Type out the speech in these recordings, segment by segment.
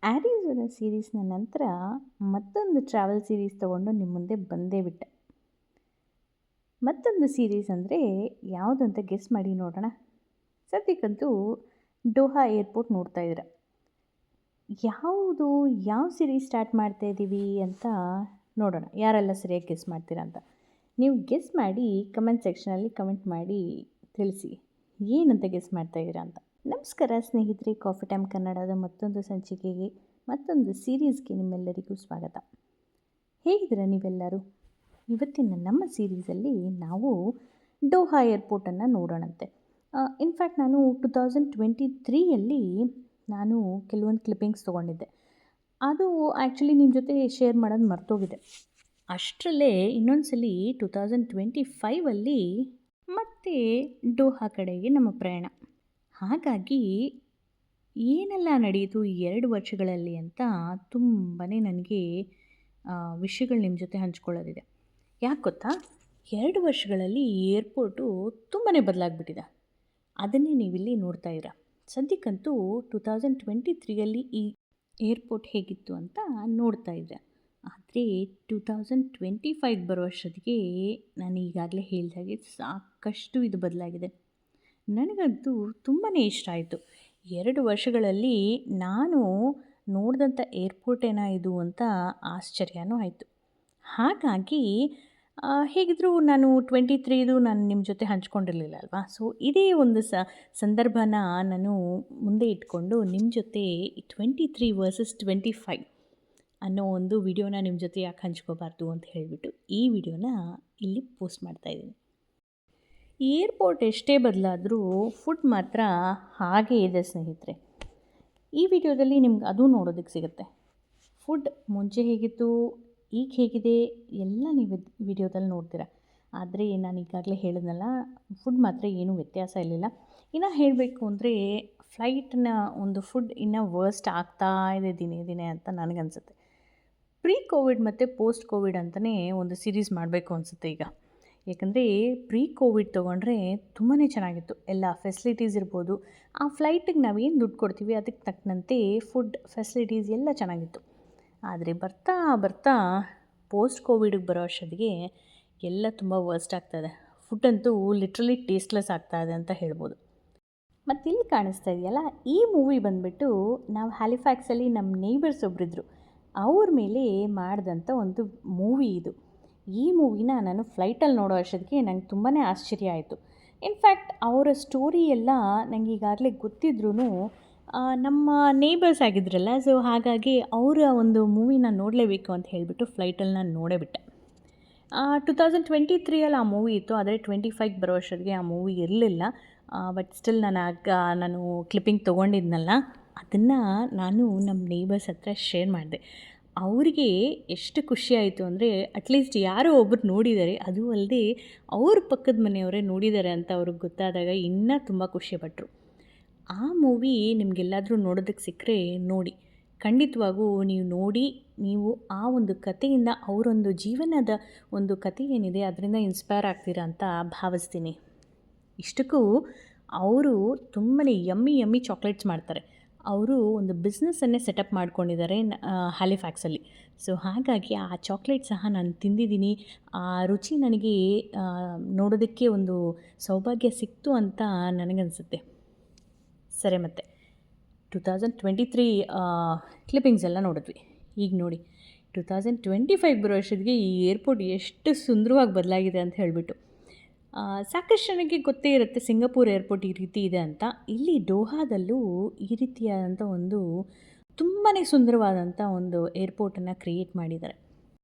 ಆ್ಯರಿಝೋನಾ ಸೀರೀಸ್ನ ನಂತರ ಮತ್ತೊಂದು travel series ತೊಗೊಂಡು ನಿಮ್ಮ ಮುಂದೆ ಬಂದೇ ಬಿಟ್ಟೆ. ಮತ್ತೊಂದು ಸೀರೀಸ್ ಅಂದರೆ ಯಾವುದು ಅಂತ ಗೆಸ್ ಮಾಡಿ ನೋಡೋಣ. ಸದ್ಯಕ್ಕಂತೂ ಡೋಹಾ ಏರ್ಪೋರ್ಟ್ ನೋಡ್ತಾ ಇದ್ದೀರ. ಯಾವ ಸೀರೀಸ್ ಸ್ಟಾರ್ಟ್ ಮಾಡ್ತಾ ಇದ್ದೀವಿ ಅಂತ ನೋಡೋಣ, ಯಾರೆಲ್ಲ ಸರಿಯಾಗಿ ಗೆಸ್ ಮಾಡ್ತೀರಾ ಅಂತ. ನೀವು ಗೆಸ್ ಮಾಡಿ ಕಮೆಂಟ್ ಸೆಕ್ಷನಲ್ಲಿ ಕಮೆಂಟ್ ಮಾಡಿ ತಿಳಿಸಿ ಏನಂತ ಗೆಸ್ ಮಾಡ್ತಾ ಇದ್ದೀರಾ ಅಂತ. ನಮಸ್ಕಾರ ಸ್ನೇಹಿತರೆ, ಕಾಫಿ ಟೈಮ್ ಕನ್ನಡದ ಮತ್ತೊಂದು ಸಂಚಿಕೆಗೆ, ಮತ್ತೊಂದು ಸೀರೀಸ್ಗೆ ನಿಮ್ಮೆಲ್ಲರಿಗೂ ಸ್ವಾಗತ. ಹೇಗಿದ್ದೀರಾ ನೀವೆಲ್ಲರೂ? ಇವತ್ತಿನ ನಮ್ಮ ಸೀರೀಸಲ್ಲಿ ನಾವು ಡೋಹಾ ಏರ್ಪೋರ್ಟನ್ನು ನೋಡೋಣಂತೆ. ಇನ್ಫ್ಯಾಕ್ಟ್ ನಾನು 2023ಯಲ್ಲಿ ನಾನು ಕೆಲವೊಂದು ಕ್ಲಿಪ್ಪಿಂಗ್ಸ್ ತೊಗೊಂಡಿದ್ದೆ. ಅದು ಆ್ಯಕ್ಚುಲಿ ನಿಮ್ಮ ಜೊತೆ ಶೇರ್ ಮಾಡೋದು ಮರ್ತೋಗಿದೆ. ಅಷ್ಟರಲ್ಲೇ ಇನ್ನೊಂದ್ಸಲಿ 2025ಅಲ್ಲಿ ಮತ್ತೆ ಡೋಹಾ ಕಡೆಗೆ ನಮ್ಮ ಪ್ರಯಾಣ. ಹಾಗಾಗಿ ಏನೆಲ್ಲ ನಡೆಯಿತು ಈ 2 ವರ್ಷಗಳಲ್ಲಿ ಅಂತ ತುಂಬಾ ನನಗೆ ವಿಷಯಗಳು ನಿಮ್ಮ ಜೊತೆ ಹಂಚ್ಕೊಳ್ಳೋದಿದೆ. ಯಾಕೆ ಗೊತ್ತಾ, 2 ವರ್ಷಗಳಲ್ಲಿ ಈ ಏರ್ಪೋರ್ಟು ತುಂಬಾ ಬದಲಾಗ್ಬಿಟ್ಟಿದೆ. ಅದನ್ನೇ ನೀವಿಲ್ಲಿ ನೋಡ್ತಾ ಇದ್ದೀರ. ಸದ್ಯಕ್ಕಂತೂ 2023ಯಲ್ಲಿ ಈ ಏರ್ಪೋರ್ಟ್ ಹೇಗಿತ್ತು ಅಂತ ನೋಡ್ತಾ ಇದ್ದೆ. ಆದರೆ 2025 ಬರೋ ಅಷ್ಟೊತ್ತಿಗೆ ನಾನು ಈಗಾಗಲೇ ಹೇಳಿದಾಗೆ ಸಾಕಷ್ಟು ಇದು ಬದಲಾಗಿದೆ. ನನಗಂತೂ ತುಂಬಾ ಇಷ್ಟ ಆಯಿತು. 2 ವರ್ಷಗಳಲ್ಲಿ ನಾನು ನೋಡಿದಂಥ ಏರ್ಪೋರ್ಟೇನಾ ಇದು ಅಂತ ಆಶ್ಚರ್ಯನೂ ಆಯಿತು. ಹಾಗಾಗಿ ಹೇಗಿದ್ದರೂ ನಾನು 23ದು ನಾನು ನಿಮ್ಮ ಜೊತೆ ಹಂಚ್ಕೊಂಡಿರಲಿಲ್ಲ ಅಲ್ವಾ. ಸೊ ಇದೇ ಒಂದು ಸಂದರ್ಭನ ನಾನು ಮುಂದೆ ಇಟ್ಕೊಂಡು ನಿಮ್ಮ ಜೊತೆ 23 ವರ್ಸಸ್ 25 ಅನ್ನೋ ಒಂದು ವಿಡಿಯೋನ ನಿಮ್ಮ ಜೊತೆ ಯಾಕೆ ಹಂಚ್ಕೋಬಾರ್ದು ಅಂತ ಹೇಳಿಬಿಟ್ಟು ಈ ವಿಡಿಯೋನ ಇಲ್ಲಿ ಪೋಸ್ಟ್ ಮಾಡ್ತಾಯಿದ್ದೀನಿ. ಏರ್ಪೋರ್ಟ್ ಎಷ್ಟೇ ಬದಲಾದರೂ ಫುಡ್ ಮಾತ್ರ ಹಾಗೇ ಇದೆ ಸ್ನೇಹಿತರೆ. ಈ ವಿಡಿಯೋದಲ್ಲಿ ನಿಮ್ಗೆ ಅದು ನೋಡೋದಕ್ಕೆ ಸಿಗುತ್ತೆ. ಫುಡ್ ಮುಂಚೆ ಹೇಗಿತ್ತು, ಈಗ ಹೇಗಿದೆ ಎಲ್ಲ ನೀವು ವಿಡಿಯೋದಲ್ಲಿ ನೋಡ್ತೀರ. ಆದರೆ ನಾನು ಈಗಾಗಲೇ ಹೇಳಿದ್ನಲ್ಲ, ಫುಡ್ ಮಾತ್ರ ಏನೂ ವ್ಯತ್ಯಾಸ ಇರಲಿಲ್ಲ. ಇನ್ನು ಹೇಳಬೇಕು ಅಂದರೆ ಫ್ಲೈಟ್ನ ಒಂದು ಫುಡ್ ಇನ್ನೂ ವರ್ಸ್ಟ್ ಆಗ್ತಾ ಇದೆ ದಿನೇ ದಿನೇ ಅಂತ ನನಗನ್ಸುತ್ತೆ. ಪ್ರೀ ಕೋವಿಡ್ ಮತ್ತು ಪೋಸ್ಟ್ ಕೋವಿಡ್ ಅಂತಲೇ ಒಂದು ಸೀರೀಸ್ ಮಾಡಬೇಕು ಅನಿಸುತ್ತೆ ಈಗ. ಏಕೆಂದರೆ ಪ್ರೀ ಕೋವಿಡ್ ತೊಗೊಂಡ್ರೆ ತುಂಬಾ ಚೆನ್ನಾಗಿತ್ತು. ಎಲ್ಲ ಫೆಸಿಲಿಟೀಸ್ ಇರ್ಬೋದು, ಆ ಫ್ಲೈಟಿಗೆ ನಾವೇನು ದುಡ್ಡು ಕೊಡ್ತೀವಿ ಅದಕ್ಕೆ ತಕ್ಕಂತೆ ಫುಡ್ ಫೆಸಿಲಿಟೀಸ್ ಎಲ್ಲ ಚೆನ್ನಾಗಿತ್ತು. ಆದರೆ ಬರ್ತಾ ಬರ್ತಾ ಪೋಸ್ಟ್ ಕೋವಿಡಿಗೆ ಬರೋ ಅಷ್ಟೊತ್ತಿಗೆ ಎಲ್ಲ ತುಂಬ ವರ್ಸ್ಟ್ ಆಗ್ತಾಯಿದೆ. ಫುಡ್ಡಂತೂ ಲಿಟ್ರಲಿ ಟೇಸ್ಟ್ಲೆಸ್ ಆಗ್ತಾಯಿದೆ ಅಂತ ಹೇಳ್ಬೋದು. ಮತ್ತು ಇಲ್ಲಿ ಕಾಣಿಸ್ತಾ ಇದೆಯಲ್ಲ, ಈ ಮೂವಿ ಬಂದುಬಿಟ್ಟು ನಾವು ಹ್ಯಾಲಿಫ್ಯಾಕ್ಸಲ್ಲಿ ನಮ್ಮ ನೇಬರ್ಸ್ ಒಬ್ಬರಿದ್ರು, ಅವ್ರ ಮೇಲೆ ಮಾಡಿದಂಥ ಒಂದು ಮೂವಿ ಇದು. ಈ ಮೂವಿನ ನಾನು ಫ್ಲೈಟಲ್ಲಿ ನೋಡೋ ಅಷ್ಟೊತ್ತಿಗೆ ನಂಗೆ ತುಂಬಾ ಆಶ್ಚರ್ಯ ಆಯಿತು. ಇನ್ಫ್ಯಾಕ್ಟ್ ಅವರ ಸ್ಟೋರಿ ಎಲ್ಲ ನಂಗೆ ಈಗಾಗಲೇ ಗೊತ್ತಿದ್ರೂ ನಮ್ಮ ನೇಬರ್ಸ್ ಆಗಿದ್ರಲ್ಲ, ಸೊ ಹಾಗಾಗಿ ಅವರ ಒಂದು ಮೂವಿನ ನೋಡಲೇಬೇಕು ಅಂತ ಹೇಳಿಬಿಟ್ಟು ಫ್ಲೈಟಲ್ಲಿ ನಾನು ನೋಡೇ ಬಿಟ್ಟೆ. 2023ಯಲ್ಲಿ ಆ ಮೂವಿ ಇತ್ತು, ಆದರೆ 25ಗೆ ಬರೋ ಅಷ್ಟೊತ್ತಿಗೆ ಆ ಮೂವಿ ಇರಲಿಲ್ಲ. ಬಟ್ ಸ್ಟಿಲ್ ನಾನು ಕ್ಲಿಪ್ಪಿಂಗ್ ತೊಗೊಂಡಿದ್ನಲ್ಲ, ಅದನ್ನು ನಾನು ನಮ್ಮ ನೇಬರ್ಸ್ ಹತ್ರ ಶೇರ್ ಮಾಡಿದೆ. ಅವರಿಗೆ ಎಷ್ಟು ಖುಷಿಯಾಯಿತು ಅಂದರೆ, ಅಟ್ಲೀಸ್ಟ್ ಯಾರೋ ಒಬ್ಬರು ನೋಡಿದ್ದಾರೆ, ಅದು ಅಲ್ಲದೆ ಅವ್ರ ಪಕ್ಕದ ಮನೆಯವರೇ ನೋಡಿದ್ದಾರೆ ಅಂತ ಅವ್ರಿಗೆ ಗೊತ್ತಾದಾಗ ಇನ್ನೂ ತುಂಬ ಖುಷಿಪಟ್ಟರು. ಆ ಮೂವಿ ನಿಮಗೆಲ್ಲಾದರೂ ನೋಡೋದಕ್ಕೆ ಸಿಕ್ಕರೆ ನೋಡಿ, ಖಂಡಿತವಾಗೂ ನೀವು ನೋಡಿ, ನೀವು ಆ ಒಂದು ಕಥೆಯಿಂದ ಅವರೊಂದು ಜೀವನದ ಒಂದು ಕಥೆ ಏನಿದೆ ಅದರಿಂದ ಇನ್ಸ್ಪೈರ್ ಆಗ್ತೀರಾ ಅಂತ ಭಾವಿಸ್ತೀನಿ. ಇಷ್ಟಕ್ಕೂ ಅವರು ತುಂಬಾ ಯಮ್ಮಿ ಚಾಕ್ಲೇಟ್ಸ್ ಮಾಡ್ತಾರೆ. ಅವರು ಒಂದು ಬಿಸ್ನೆಸ್ಸನ್ನೇ ಸೆಟಪ್ ಮಾಡ್ಕೊಂಡಿದ್ದಾರೆ ಹ್ಯಾಲಿಫ್ಯಾಕ್ಸಲ್ಲಿ. ಸೊ ಹಾಗಾಗಿ ಆ ಚಾಕ್ಲೇಟ್ ಸಹ ನಾನು ತಿಂದಿದ್ದೀನಿ. ಆ ರುಚಿ ನನಗೆ ನೋಡೋದಕ್ಕೆ ಒಂದು ಸೌಭಾಗ್ಯ ಸಿಕ್ತು ಅಂತ ನನಗನ್ಸುತ್ತೆ. ಸರಿ, ಮತ್ತು 2023 ಕ್ಲಿಪ್ಪಿಂಗ್ಸ್ ಎಲ್ಲ ನೋಡಿದ್ವಿ. ಈಗ ನೋಡಿ 2025 ಬರೋ ಅಷ್ಟೊತ್ತಿಗೆ ಈ ಏರ್ಪೋರ್ಟ್ ಎಷ್ಟು ಸುಂದರವಾಗಿ ಬದಲಾಗಿದೆ ಅಂತ ಹೇಳಿಬಿಟ್ಟು. ಸಾಕಷ್ಟು ಜನಕ್ಕೆ ಗೊತ್ತೇ ಇರುತ್ತೆ ಸಿಂಗಾಪುರ್ ಏರ್ಪೋರ್ಟ್ ಈ ರೀತಿ ಇದೆ ಅಂತ. ಇಲ್ಲಿ ಡೋಹಾದಲ್ಲೂ ಈ ರೀತಿಯಾದಂಥ ಒಂದು ತುಂಬಾ ಸುಂದರವಾದಂಥ ಒಂದು ಏರ್ಪೋರ್ಟನ್ನು ಕ್ರಿಯೇಟ್ ಮಾಡಿದ್ದಾರೆ.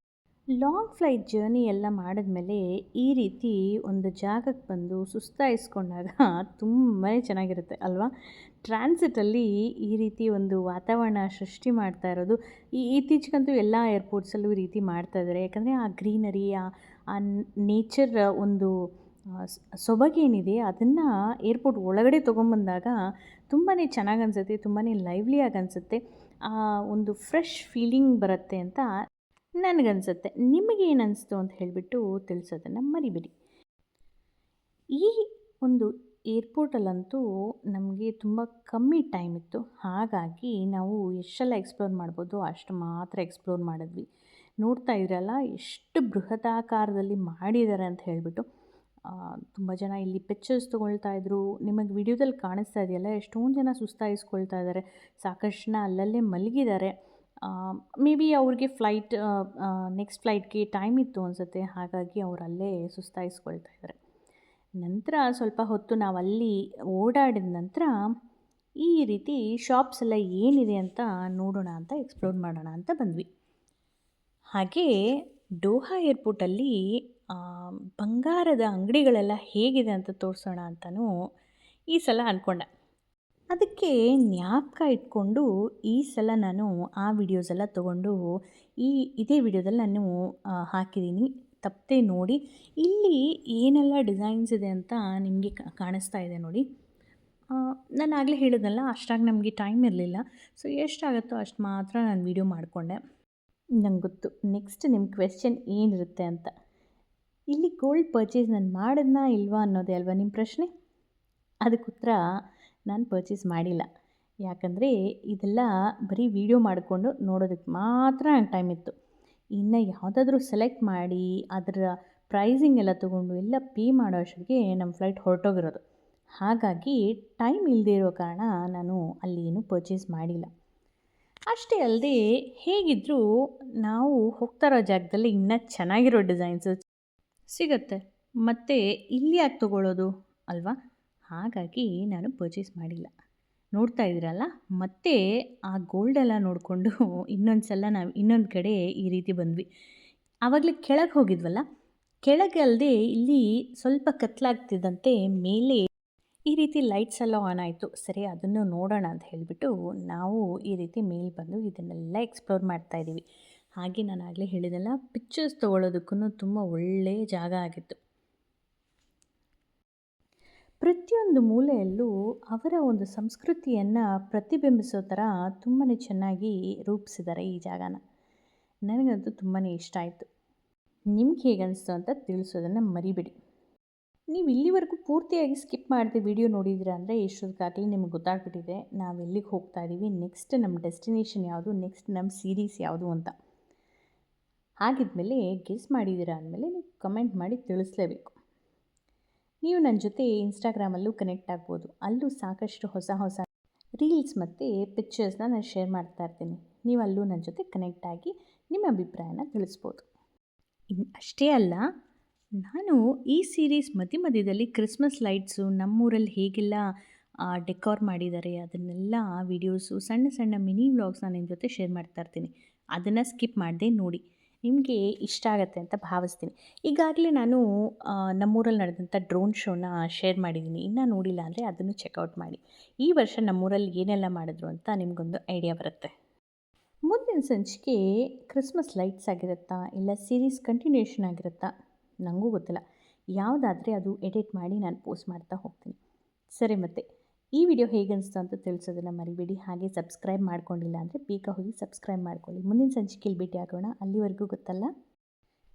ಲಾಂಗ್ ಫ್ಲೈಟ್ ಜರ್ನಿ ಎಲ್ಲ ಮಾಡಿದ್ಮೇಲೆ ಈ ರೀತಿ ಒಂದು ಜಾಗಕ್ಕೆ ಬಂದು ಸುಸ್ತಾಯಿಸ್ಕೊಂಡಾಗ ತುಂಬಾ ಚೆನ್ನಾಗಿರುತ್ತೆ ಅಲ್ವಾ. ಟ್ರಾನ್ಸಿಟಲ್ಲಿ ಈ ರೀತಿ ಒಂದು ವಾತಾವರಣ ಸೃಷ್ಟಿ ಮಾಡ್ತಾ ಇರೋದು ಇತ್ತೀಚೆಗಂತೂ ಎಲ್ಲ ಏರ್ಪೋರ್ಟ್ಸಲ್ಲೂ ಈ ರೀತಿ ಮಾಡ್ತಾಯಿದ್ದಾರೆ. ಯಾಕಂದರೆ ಆ ಗ್ರೀನರಿ, ಆ ನೇಚರ್ ಒಂದು ಸೊಬಗೇನಿದೆ ಅದನ್ನು ಏರ್ಪೋರ್ಟ್ ಒಳಗಡೆ ತೊಗೊಂಬಂದಾಗ ತುಂಬಾ ಚೆನ್ನಾಗಿ ಅನಿಸುತ್ತೆ, ತುಂಬಾ ಲೈವ್ಲಿಯಾಗಿ ಅನಿಸುತ್ತೆ, ಒಂದು ಫ್ರೆಶ್ ಫೀಲಿಂಗ್ ಬರುತ್ತೆ ಅಂತ ನನಗನ್ಸುತ್ತೆ. ನಿಮಗೇನು ಅನಿಸ್ತು ಅಂತ ಹೇಳಿಬಿಟ್ಟು ತಿಳಿಸೋದನ್ನು ಮರಿಬೇಡಿ. ಈ ಒಂದು ಏರ್ಪೋರ್ಟಲ್ಲಂತೂ ನಮಗೆ ತುಂಬ ಕಮ್ಮಿ ಟೈಮ್ ಇತ್ತು. ಹಾಗಾಗಿ ನಾವು ಎಷ್ಟೆಲ್ಲ ಎಕ್ಸ್ಪ್ಲೋರ್ ಮಾಡ್ಬೋದು ಅಷ್ಟು ಮಾತ್ರ ಎಕ್ಸ್ಪ್ಲೋರ್ ಮಾಡಿದ್ವಿ. ನೋಡ್ತಾ ಇದ್ದೀರಲ್ಲ ಎಷ್ಟು ಬೃಹದಾಕಾರದಲ್ಲಿ ಮಾಡಿದ್ದಾರೆ ಅಂತ ಹೇಳಿಬಿಟ್ಟು. ತುಂಬ ಜನ ಇಲ್ಲಿ ಪಿಕ್ಚರ್ಸ್ ತೊಗೊಳ್ತಾ ಇದ್ರು. ನಿಮಗೆ ವಿಡಿಯೋದಲ್ಲಿ ಕಾಣಿಸ್ತಾ ಇದೆಯಲ್ಲ ಎಷ್ಟೊಂದು ಜನ ಸುಸ್ತಾಗಿಸ್ಕೊಳ್ತಾ ಇದ್ದಾರೆ. ಸಾಕಷ್ಟು ಜನ ಅಲ್ಲಲ್ಲೇ ಮಲಗಿದ್ದಾರೆ. ಮೇ ಬಿ ಅವ್ರಿಗೆ ನೆಕ್ಸ್ಟ್ ಫ್ಲೈಟ್ಗೆ ಟೈಮ್ ಇತ್ತು ಅನಿಸುತ್ತೆ. ಹಾಗಾಗಿ ಅವ್ರು ಅಲ್ಲೇ ಸುಸ್ತಾಗಿಸ್ಕೊಳ್ತಾ ಇದ್ದಾರೆ. ನಂತರ ಸ್ವಲ್ಪ ಹೊತ್ತು ನಾವಲ್ಲಿ ಓಡಾಡಿದ ನಂತರ ಈ ರೀತಿ ಶಾಪ್ಸ್ ಎಲ್ಲ ಏನಿದೆ ಅಂತ ನೋಡೋಣ ಅಂತ ಎಕ್ಸ್ಪ್ಲೋರ್ ಮಾಡೋಣ ಅಂತ ಬಂದ್ವಿ. ಹಾಗೇ ಡೋಹಾ ಏರ್ಪೋರ್ಟಲ್ಲಿ ಬಂಗಾರದ ಅಂಗಡಿಗಳೆಲ್ಲ ಹೇಗಿದೆ ಅಂತ ತೋರಿಸೋಣ ಅಂತಲೂ ಈ ಸಲ ಅಂದ್ಕೊಂಡೆ. ಅದಕ್ಕೆ ಜ್ಞಾಪಕ ಇಟ್ಕೊಂಡು ಈ ಸಲ ನಾನು ಆ ವಿಡಿಯೋಸ್ ಎಲ್ಲ ತೊಗೊಂಡು ಇದೇ ವಿಡಿಯೋದಲ್ಲಿ ನಾನು ಹಾಕಿದ್ದೀನಿ. ತಪ್ಪದೆ ನೋಡಿ. ಇಲ್ಲಿ ಏನೆಲ್ಲ ಡಿಸೈನ್ಸ್ ಇದೆ ಅಂತ ನಿಮಗೆ ಕಾಣಿಸ್ತಾ ಇದೆ ನೋಡಿ. ನಾನು ಆಗಲೇ ಹೇಳಿದ್ನಲ್ಲ ಅಷ್ಟಾಗಿ ನಮಗೆ ಟೈಮ್ ಇರಲಿಲ್ಲ. ಸೊ ಎಷ್ಟಾಗುತ್ತೋ ಅಷ್ಟು ಮಾತ್ರ ನಾನು ವಿಡಿಯೋ ಮಾಡಿಕೊಂಡೆ. ನಂಗೆ ಗೊತ್ತು ನೆಕ್ಸ್ಟ್ ನಿಮ್ಮ ಕ್ವೆಶ್ಚನ್ ಏನಿರುತ್ತೆ ಅಂತ. ಇಲ್ಲಿ ಗೋಲ್ಡ್ ಪರ್ಚೇಸ್ ನಾನು ಮಾಡಿದ್ನಾ ಇಲ್ವಾ ಅನ್ನೋದೇ ಅಲ್ವಾ ನಿಮ್ಮ ಪ್ರಶ್ನೆ. ಅದಕ್ಕೆ ಉತ್ತರ ನಾನು ಪರ್ಚೇಸ್ ಮಾಡಿಲ್ಲ. ಯಾಕಂದರೆ ಇದೆಲ್ಲ ಬರೀ ವಿಡಿಯೋ ಮಾಡಿಕೊಂಡು ನೋಡೋದಕ್ಕೆ ಮಾತ್ರ ನಂಗೆ ಟೈಮ್ ಇತ್ತು. ಇನ್ನು ಯಾವುದಾದ್ರೂ ಸೆಲೆಕ್ಟ್ ಮಾಡಿ ಅದರ ಪ್ರೈಸಿಂಗ್ ಎಲ್ಲ ತೊಗೊಂಡು ಎಲ್ಲ ಪೇ ಮಾಡೋ ಅಷ್ಟೊತ್ತಿಗೆ ನಮ್ಮ ಫ್ಲೈಟ್ ಹೊರಟೋಗಿರೋದು. ಹಾಗಾಗಿ ಟೈಮ್ ಇಲ್ಲದೆ ಇರೋ ಕಾರಣ ನಾನು ಅಲ್ಲಿ ಏನೂ ಪರ್ಚೇಸ್ ಮಾಡಿಲ್ಲ. ಅಷ್ಟೇ ಅಲ್ಲದೆ ಹೇಗಿದ್ದರೂ ನಾವು ಹೋಗ್ತಾ ಇರೋ ಜಾಗದಲ್ಲಿ ಇನ್ನೂ ಚೆನ್ನಾಗಿರೋ ಡಿಸೈನ್ಸು ಸಿಗುತ್ತೆ. ಮತ್ತು ಇಲ್ಲಿ ಯಾಕೆ ತೊಗೊಳ್ಳೋದು ಅಲ್ವಾ? ಹಾಗಾಗಿ ನಾನು ಪರ್ಚೇಸ್ ಮಾಡಿಲ್ಲ. ನೋಡ್ತಾ ಇದ್ದೀರಲ್ಲ, ಮತ್ತೆ ಆ ಗೋಲ್ಡೆಲ್ಲ ನೋಡಿಕೊಂಡು ಇನ್ನೊಂದು ಸಲ ನಾವು ಇನ್ನೊಂದು ಕಡೆ ಈ ರೀತಿ ಬಂದ್ವಿ. ಆವಾಗಲೇ ಕೆಳಗೆ ಹೋಗಿದ್ವಲ್ಲ, ಕೆಳಗೆ ಅಲ್ಲದೆ ಇಲ್ಲಿ ಸ್ವಲ್ಪ ಕತ್ಲಾಗ್ತಿದ್ದಂತೆ ಮೇಲೆ ಈ ರೀತಿ ಲೈಟ್ಸ್ ಎಲ್ಲ ಆನ್ ಆಯಿತು. ಸರಿ ಅದನ್ನು ನೋಡೋಣ ಅಂತ ಹೇಳಿಬಿಟ್ಟು ನಾವು ಈ ರೀತಿ ಮೇಲೆ ಬಂದು ಇದನ್ನೆಲ್ಲ ಎಕ್ಸ್ಪ್ಲೋರ್ ಮಾಡ್ತಾಯಿದ್ದೀವಿ. ಹಾಗೆ ನಾನು ಆಗಲೇ ಹೇಳಿದೆಲ್ಲ ಪಿಕ್ಚರ್ಸ್ ತೊಗೊಳ್ಳೋದಕ್ಕೂ ತುಂಬ ಒಳ್ಳೆಯ ಜಾಗ ಆಗಿತ್ತು. ಪ್ರತಿಯೊಂದು ಮೂಲೆಯಲ್ಲೂ ಅವರ ಒಂದು ಸಂಸ್ಕೃತಿಯನ್ನು ಪ್ರತಿಬಿಂಬಿಸೋ ಥರ ತುಂಬಾ ಚೆನ್ನಾಗಿ ರೂಪಿಸಿದ್ದಾರೆ ಈ ಜಾಗನ. ನನಗಂತೂ ತುಂಬಾ ಇಷ್ಟ ಆಯಿತು. ನಿಮ್ಗೆ ಹೇಗೆ ಅನಿಸ್ತು ಅಂತ ತಿಳಿಸೋದನ್ನು ಮರಿಬೇಡಿ. ನೀವು ಇಲ್ಲಿವರೆಗೂ ಪೂರ್ತಿಯಾಗಿ ಸ್ಕಿಪ್ ಮಾಡದೆ ವಿಡಿಯೋ ನೋಡಿದ್ದೀರಾ ಅಂದರೆ ಇಷ್ಟೊತ್ತಿಗಾಗಲೇ ನಿಮಗೆ ಗೊತ್ತಾಗ್ಬಿಟ್ಟಿದೆ ನಾವು ಎಲ್ಲಿಗೆ ಹೋಗ್ತಾ ಇದ್ದೀವಿ, ನೆಕ್ಸ್ಟ್ ನಮ್ಮ ಡೆಸ್ಟಿನೇಷನ್ ಯಾವುದು, ನೆಕ್ಸ್ಟ್ ನಮ್ಮ ಸೀರೀಸ್ ಯಾವುದು ಅಂತ. ಹಾಗಿದ್ಮೇಲೆ ಗೆಸ್ ಮಾಡಿದ್ದೀರಾ ಅಂದಮೇಲೆ ನೀವು ಕಮೆಂಟ್ ಮಾಡಿ ತಿಳಿಸ್ಲೇಬೇಕು. ನೀವು ನನ್ನ ಜೊತೆ ಇನ್ಸ್ಟಾಗ್ರಾಮಲ್ಲೂ ಕನೆಕ್ಟ್ ಆಗ್ಬೋದು. ಅಲ್ಲೂ ಸಾಕಷ್ಟು ಹೊಸ ಹೊಸ ರೀಲ್ಸ್ ಮತ್ತು ಪಿಕ್ಚರ್ಸ್ನ ನಾನು ಶೇರ್ ಮಾಡ್ತಾ ಇರ್ತೀನಿ. ನೀವು ಅಲ್ಲೂ ನನ್ನ ಜೊತೆ ಕನೆಕ್ಟ್ ಆಗಿ ನಿಮ್ಮ ಅಭಿಪ್ರಾಯನ ತಿಳಿಸ್ಬೋದು. ಅಷ್ಟೇ ಅಲ್ಲ, ನಾನು ಈ ಸೀರೀಸ್ ಮಧ್ಯದಲ್ಲಿ ಕ್ರಿಸ್ಮಸ್ ಲೈಟ್ಸು ನಮ್ಮೂರಲ್ಲಿ ಹೇಗೆಲ್ಲ ಡೆಕೋರ್ ಮಾಡಿದ್ದಾರೆ ಅದನ್ನೆಲ್ಲ ವೀಡಿಯೋಸು ಸಣ್ಣ ಸಣ್ಣ ಮಿನಿ ವ್ಲಾಗ್ಸ್ನ ನಿಮ್ಮ ಜೊತೆ ಶೇರ್ ಮಾಡ್ತಾ ಇರ್ತೀನಿ. ಅದನ್ನು ಸ್ಕಿಪ್ ಮಾಡದೆ ನೋಡಿ, ನಿಮಗೆ ಇಷ್ಟ ಆಗುತ್ತೆ ಅಂತ ಭಾವಿಸ್ತೀನಿ. ಈಗಾಗಲೇ ನಾನು ನಮ್ಮೂರಲ್ಲಿ ನಡೆದಂಥ ಡ್ರೋನ್ ಶೋನ ಶೇರ್ ಮಾಡಿದ್ದೀನಿ. ಇನ್ನೂ ನೋಡಿಲ್ಲ ಅಂದರೆ ಅದನ್ನು ಚೆಕ್ಔಟ್ ಮಾಡಿ. ಈ ವರ್ಷ ನಮ್ಮೂರಲ್ಲಿ ಏನೆಲ್ಲ ಮಾಡಿದ್ರು ಅಂತ ನಿಮಗೊಂದು ಐಡಿಯಾ ಬರುತ್ತೆ. ಮುಂದಿನ ಸಂಚಿಕೆ ಕ್ರಿಸ್ಮಸ್ ಲೈಟ್ಸ್ ಆಗಿರುತ್ತಾ ಇಲ್ಲ ಸೀರೀಸ್ ಕಂಟಿನ್ಯೂಷನ್ ಆಗಿರುತ್ತಾ ನನಗೂ ಗೊತ್ತಿಲ್ಲ. ಯಾವುದಾದರೆ ಅದು ಎಡಿಟ್ ಮಾಡಿ ನಾನು ಪೋಸ್ಟ್ ಮಾಡ್ತಾ ಹೋಗ್ತೀನಿ. ಸರಿ, ಮತ್ತು ಈ ವಿಡಿಯೋ ಹೇಗೆ ಅನಿಸ್ತು ಅಂತ ತಿಳಿಸೋದನ್ನು ಮರಿಬೇಡಿ. ಹಾಗೆ ಸಬ್ಸ್ಕ್ರೈಬ್ ಮಾಡ್ಕೊಂಡಿಲ್ಲ ಅಂದರೆ ಬೇಗ ಹೋಗಿ ಸಬ್ಸ್ಕ್ರೈಬ್ ಮಾಡ್ಕೊಳ್ಳಿ. ಮುಂದಿನ ಸಂಚಿಕೆಯಲ್ಲಿ ಭೇಟಿ ಆಗೋಣ. ಅಲ್ಲಿವರೆಗೂ ಗೊತ್ತಲ್ಲ,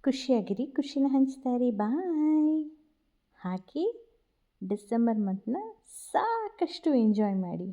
ಖುಷಿಯಾಗಿರಿ, ಖುಷಿನ ಹಂಚ್ತಾ ಇರಿ. ಬಾಯ್. ಹಾಗೆ ಡಿಸೆಂಬರ್ ಮಂತ್ನ ಸಾಕಷ್ಟು ಎಂಜಾಯ್ ಮಾಡಿ.